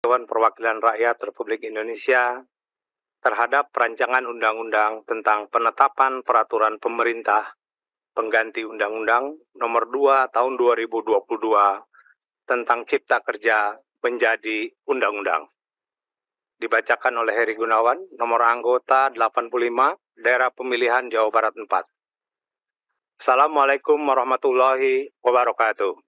Dewan Perwakilan Rakyat Republik Indonesia terhadap rancangan undang-undang tentang penetapan peraturan pemerintah pengganti Undang-Undang Nomor 2 Tahun 2022 tentang Cipta Kerja menjadi undang-undang. Dibacakan oleh Heri Gunawan, nomor anggota 85, daerah pemilihan Jawa Barat 4. Assalamualaikum warahmatullahi wabarakatuh.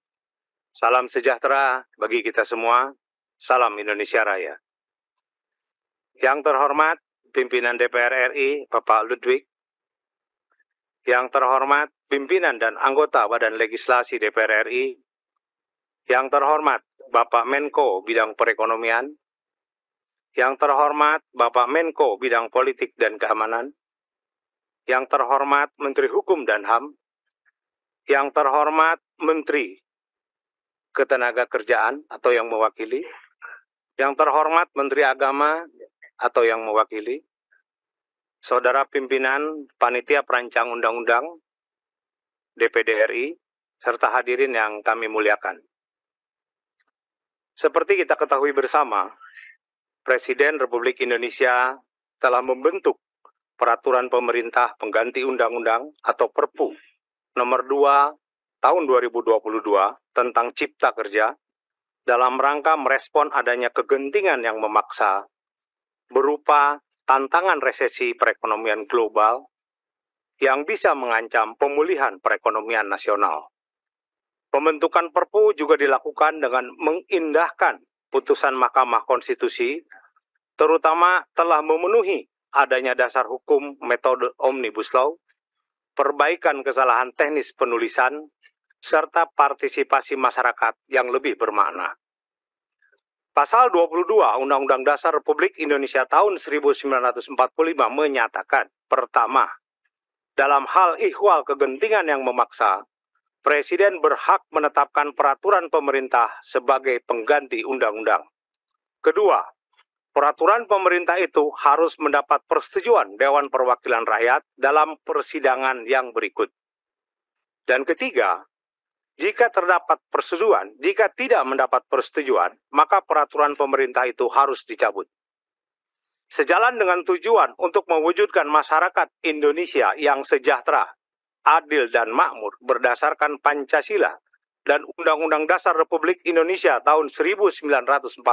Salam sejahtera bagi kita semua. Salam Indonesia Raya. Yang terhormat pimpinan DPR RI, Bapak Ludwig. Yang terhormat pimpinan dan anggota Badan Legislasi DPR RI. Yang terhormat Bapak Menko Bidang Perekonomian. Yang terhormat Bapak Menko Bidang Politik dan Keamanan. Yang terhormat Menteri Hukum dan HAM. Yang terhormat Menteri Ketenagakerjaan atau yang mewakili. Yang terhormat Menteri Agama atau yang mewakili. Saudara pimpinan Panitia Perancang Undang-Undang DPD RI, serta hadirin yang kami muliakan. Seperti kita ketahui bersama, Presiden Republik Indonesia telah membentuk Peraturan Pemerintah Pengganti Undang-Undang atau Perpu Nomor 2 Tahun 2022 tentang Cipta Kerja dalam rangka merespon adanya kegentingan yang memaksa berupa tantangan resesi perekonomian global yang bisa mengancam pemulihan perekonomian nasional. Pembentukan Perpu juga dilakukan dengan mengindahkan putusan Mahkamah Konstitusi, terutama telah memenuhi adanya dasar hukum metode Omnibus Law, perbaikan kesalahan teknis penulisan, serta partisipasi masyarakat yang lebih bermakna. Pasal 22 Undang-Undang Dasar Republik Indonesia tahun 1945 menyatakan, pertama, dalam hal ihwal kegentingan yang memaksa, Presiden berhak menetapkan peraturan pemerintah sebagai pengganti undang-undang. Kedua, peraturan pemerintah itu harus mendapat persetujuan Dewan Perwakilan Rakyat dalam persidangan yang berikut. Dan ketiga, jika terdapat persetujuan, jika tidak mendapat persetujuan, maka peraturan pemerintah itu harus dicabut. Sejalan dengan tujuan untuk mewujudkan masyarakat Indonesia yang sejahtera, adil dan makmur berdasarkan Pancasila dan Undang-Undang Dasar Republik Indonesia tahun 1945,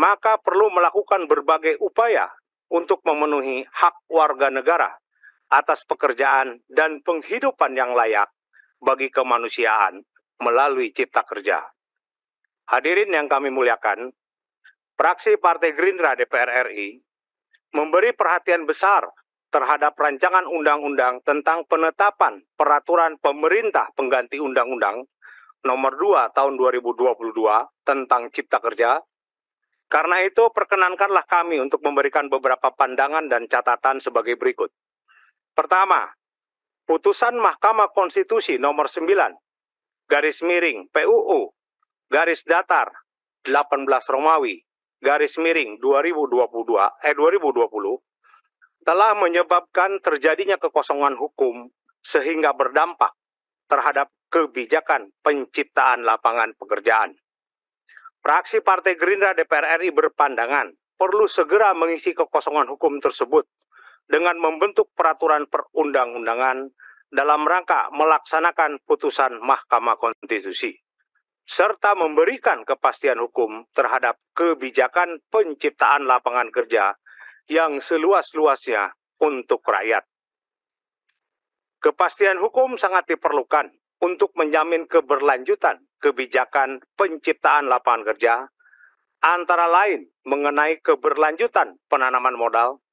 maka perlu melakukan berbagai upaya untuk memenuhi hak warga negara atas pekerjaan dan penghidupan yang layak bagi kemanusiaan melalui Cipta Kerja. Hadirin yang kami muliakan, fraksi Partai Gerindra DPR RI memberi perhatian besar terhadap rancangan undang-undang tentang penetapan peraturan pemerintah pengganti Undang-Undang Nomor 2 Tahun 2022 tentang Cipta Kerja. Karena itu, perkenankanlah kami untuk memberikan beberapa pandangan dan catatan sebagai berikut. Pertama, putusan Mahkamah Konstitusi Nomor 9 garis miring PUU garis datar 18 Romawi garis miring 2020 telah menyebabkan terjadinya kekosongan hukum sehingga berdampak terhadap kebijakan penciptaan lapangan pekerjaan. Fraksi Partai Gerindra DPR RI berpandangan perlu segera mengisi kekosongan hukum tersebut dengan membentuk peraturan perundang-undangan dalam rangka melaksanakan putusan Mahkamah Konstitusi, serta memberikan kepastian hukum terhadap kebijakan penciptaan lapangan kerja yang seluas-luasnya untuk rakyat. Kepastian hukum sangat diperlukan untuk menjamin keberlanjutan kebijakan penciptaan lapangan kerja, antara lain mengenai keberlanjutan penanaman modal,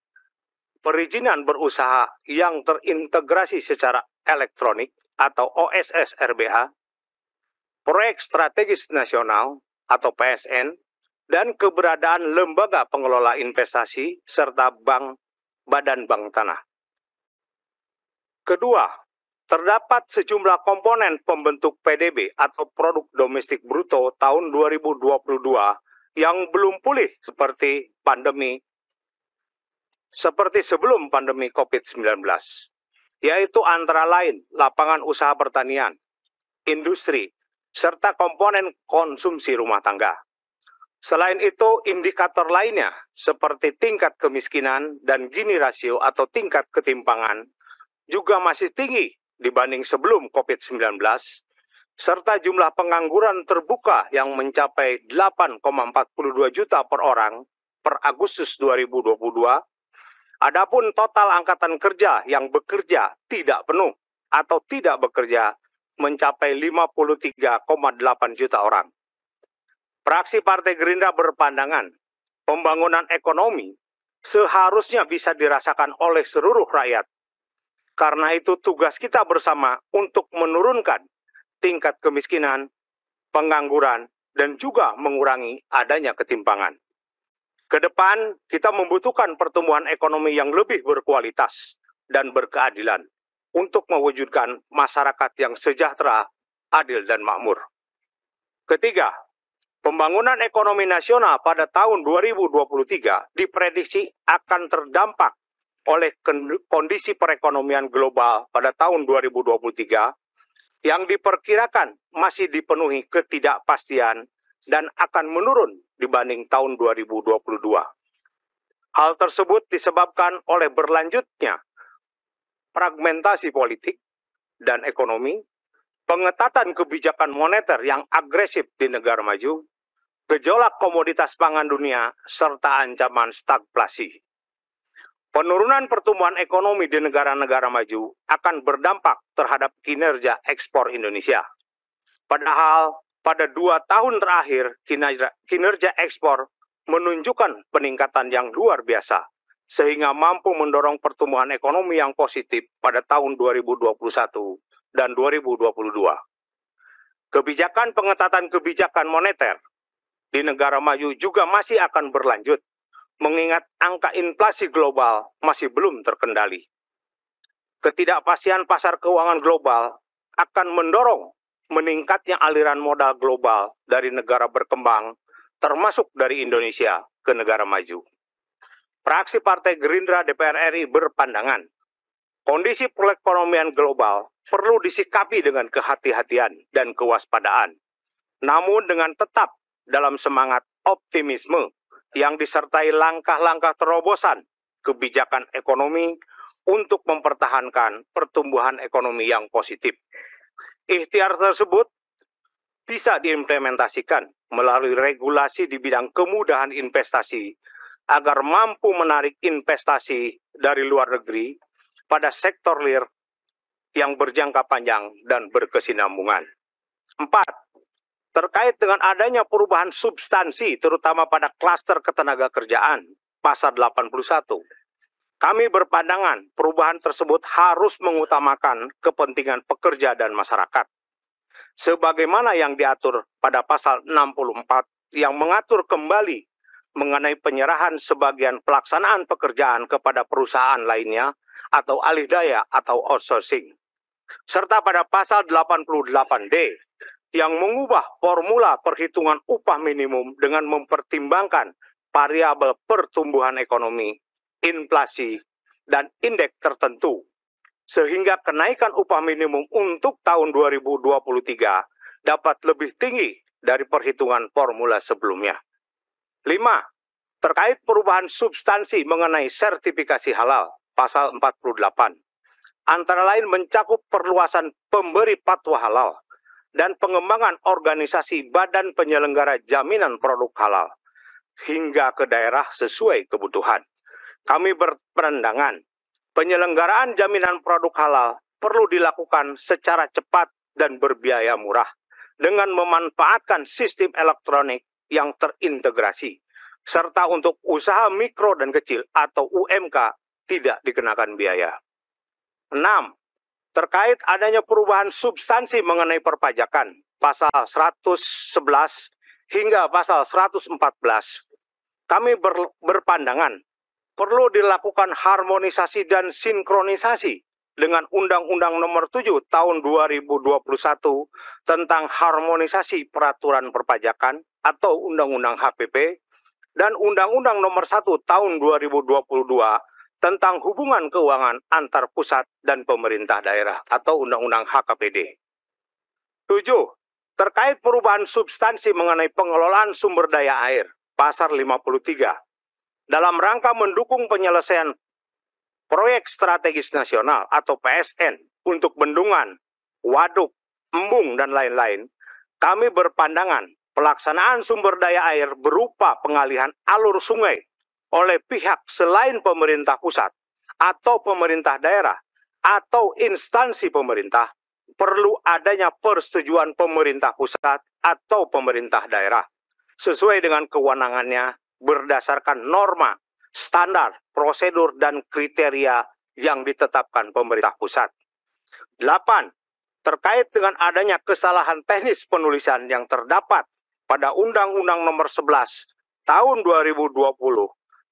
perizinan berusaha yang terintegrasi secara elektronik atau OSS RBA, proyek strategis nasional atau PSN, dan keberadaan lembaga pengelola investasi serta badan bank tanah. Kedua, terdapat sejumlah komponen pembentuk PDB atau Produk Domestik Bruto tahun 2022 yang belum pulih seperti sebelum pandemi COVID-19, yaitu antara lain lapangan usaha pertanian, industri, serta komponen konsumsi rumah tangga. Selain itu, indikator lainnya seperti tingkat kemiskinan dan Gini rasio atau tingkat ketimpangan juga masih tinggi dibanding sebelum COVID-19, serta jumlah pengangguran terbuka yang mencapai 8,42 juta per orang per Agustus 2022. Adapun total angkatan kerja yang bekerja tidak penuh atau tidak bekerja mencapai 53,8 juta orang. Fraksi Partai Gerindra berpandangan pembangunan ekonomi seharusnya bisa dirasakan oleh seluruh rakyat. Karena itu tugas kita bersama untuk menurunkan tingkat kemiskinan, pengangguran, dan juga mengurangi adanya ketimpangan. Ke depan, kita membutuhkan pertumbuhan ekonomi yang lebih berkualitas dan berkeadilan untuk mewujudkan masyarakat yang sejahtera, adil, dan makmur. Ketiga, pembangunan ekonomi nasional pada tahun 2023 diprediksi akan terdampak oleh kondisi perekonomian global pada tahun 2023 yang diperkirakan masih dipenuhi ketidakpastian dan akan menurun dibanding tahun 2022. Hal tersebut disebabkan oleh berlanjutnya fragmentasi politik dan ekonomi, pengetatan kebijakan moneter yang agresif di negara maju, gejolak komoditas pangan dunia, serta ancaman stagflasi. Penurunan pertumbuhan ekonomi di negara-negara maju akan berdampak terhadap kinerja ekspor Indonesia. Padahal pada 2 tahun terakhir kinerja ekspor menunjukkan peningkatan yang luar biasa, sehingga mampu mendorong pertumbuhan ekonomi yang positif pada tahun 2021 dan 2022. Kebijakan pengetatan kebijakan moneter di negara maju juga masih akan berlanjut, mengingat angka inflasi global masih belum terkendali. Ketidakpastian pasar keuangan global akan mendorong meningkatnya aliran modal global dari negara berkembang, termasuk dari Indonesia ke negara maju. Fraksi Partai Gerindra DPR RI berpandangan, kondisi perekonomian global perlu disikapi dengan kehati-hatian dan kewaspadaan, namun dengan tetap dalam semangat optimisme yang disertai langkah-langkah terobosan kebijakan ekonomi untuk mempertahankan pertumbuhan ekonomi yang positif. Ikhtiar tersebut bisa diimplementasikan melalui regulasi di bidang kemudahan investasi agar mampu menarik investasi dari luar negeri pada sektor real yang berjangka panjang dan berkesinambungan. 4. Terkait dengan adanya perubahan substansi terutama pada klaster ketenagakerjaan pasal 81. Kami berpandangan perubahan tersebut harus mengutamakan kepentingan pekerja dan masyarakat. Sebagaimana yang diatur pada pasal 64 yang mengatur kembali mengenai penyerahan sebagian pelaksanaan pekerjaan kepada perusahaan lainnya atau alih daya atau outsourcing. Serta pada pasal 88D yang mengubah formula perhitungan upah minimum dengan mempertimbangkan variabel pertumbuhan ekonomi, inflasi, dan indeks tertentu, sehingga kenaikan upah minimum untuk tahun 2023 dapat lebih tinggi dari perhitungan formula sebelumnya. 5. Terkait perubahan substansi mengenai sertifikasi halal, pasal 48, antara lain mencakup perluasan pemberi fatwa halal dan pengembangan organisasi badan penyelenggara jaminan produk halal hingga ke daerah sesuai kebutuhan. Kami berpandangan penyelenggaraan jaminan produk halal perlu dilakukan secara cepat dan berbiaya murah dengan memanfaatkan sistem elektronik yang terintegrasi, serta untuk usaha mikro dan kecil atau UMK tidak dikenakan biaya. 6. Terkait adanya perubahan substansi mengenai perpajakan, pasal 111 hingga pasal 114, kami berpandangan perlu dilakukan harmonisasi dan sinkronisasi dengan Undang-Undang Nomor 7 Tahun 2021 tentang harmonisasi peraturan perpajakan atau Undang-Undang HPP dan Undang-Undang Nomor 1 Tahun 2022 tentang hubungan keuangan antar pusat dan pemerintah daerah atau Undang-Undang HKPD. 7. terkait perubahan substansi mengenai pengelolaan sumber daya air, Pasar 53, dalam rangka mendukung penyelesaian proyek strategis nasional atau PSN untuk bendungan, waduk, embung, dan lain-lain, kami berpandangan pelaksanaan sumber daya air berupa pengalihan alur sungai oleh pihak selain pemerintah pusat atau pemerintah daerah atau instansi pemerintah perlu adanya persetujuan pemerintah pusat atau pemerintah daerah sesuai dengan kewenangannya berdasarkan norma, standar, prosedur, dan kriteria yang ditetapkan pemerintah pusat. 8. Terkait dengan adanya kesalahan teknis penulisan yang terdapat pada Undang-Undang Nomor 11 Tahun 2020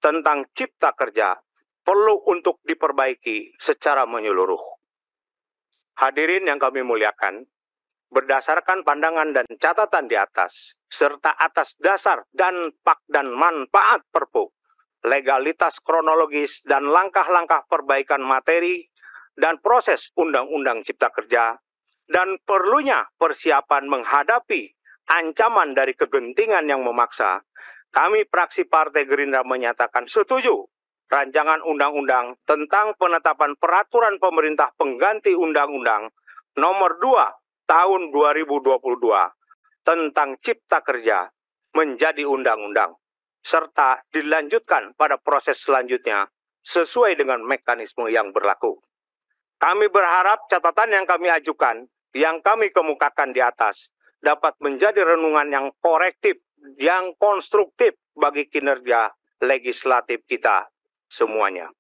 tentang Cipta Kerja perlu untuk diperbaiki secara menyeluruh. Hadirin yang kami muliakan, berdasarkan pandangan dan catatan di atas, serta atas dasar dan manfaat Perpu, legalitas kronologis dan langkah-langkah perbaikan materi dan proses Undang-Undang Cipta Kerja, dan perlunya persiapan menghadapi ancaman dari kegentingan yang memaksa, kami fraksi Partai Gerindra menyatakan setuju rancangan undang-undang tentang penetapan peraturan pemerintah pengganti Undang-Undang Nomor 2 Tahun 2022 tentang Cipta Kerja menjadi undang-undang, serta dilanjutkan pada proses selanjutnya sesuai dengan mekanisme yang berlaku. Kami berharap catatan yang kami ajukan, yang kami kemukakan di atas, dapat menjadi renungan yang korektif, yang konstruktif bagi kinerja legislatif kita semuanya.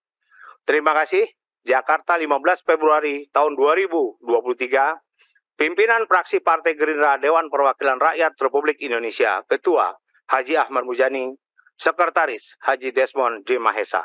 Terima kasih. Jakarta 15 Februari tahun 2023, Pimpinan Fraksi Partai Gerindra Dewan Perwakilan Rakyat Republik Indonesia, Ketua Haji Ahmad Muzani, Sekretaris Haji Desmond J. Mahesa.